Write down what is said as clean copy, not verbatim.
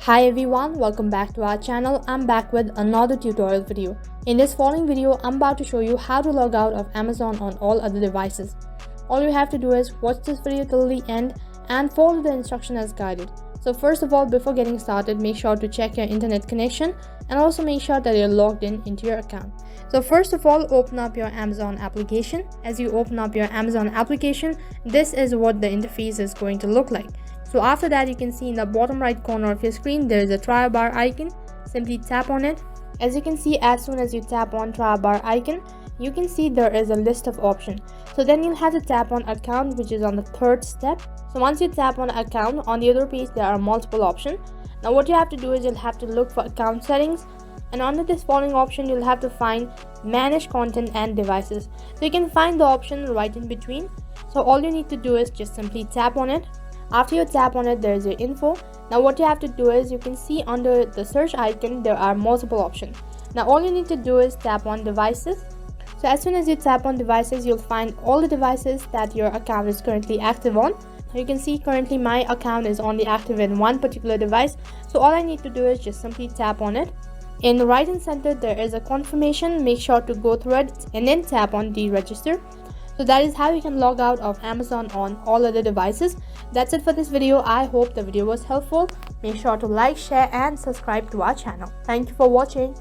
Hi everyone, welcome back to our channel. I'm back with another tutorial video. In this following video, I'm about to show you how to log out of Amazon on all other devices. All you have to do is watch this video till the end and follow the instruction as guided. So first of all, before getting started, make sure to check your internet connection and also make sure that you're logged in into your account. So first of all, open up your Amazon application. As you open up your Amazon application, this is what the interface is going to look like. So after that, you can see in the bottom right corner of your screen, there is a try bar icon. Simply tap on it. As you can see, as soon as you tap on try bar icon, you can see there is a list of options. So then you'll have to tap on account, which is on the third step. So once you tap on account, on the other page, there are multiple options. Now what you have to do is you'll have to look for account settings. And under this following option, you'll have to find manage content and devices. So you can find the option right in between. So all you need to do is just simply tap on it. After you tap on it, there is your info. Now what you have to do is you can see under the search icon, there are multiple options. Now all you need to do is tap on devices. So as soon as you tap on devices, you'll find all the devices that your account is currently active on. You can see currently my account is only active in one particular device. So all I need to do is just simply tap on it. In the right hand center, there is a confirmation. Make sure to go through it and then tap on deregister. So that is how you can log out of Amazon on all other devices. That's it for this video. I hope the video was helpful. Make sure to like, share and subscribe to our channel. Thank you for watching.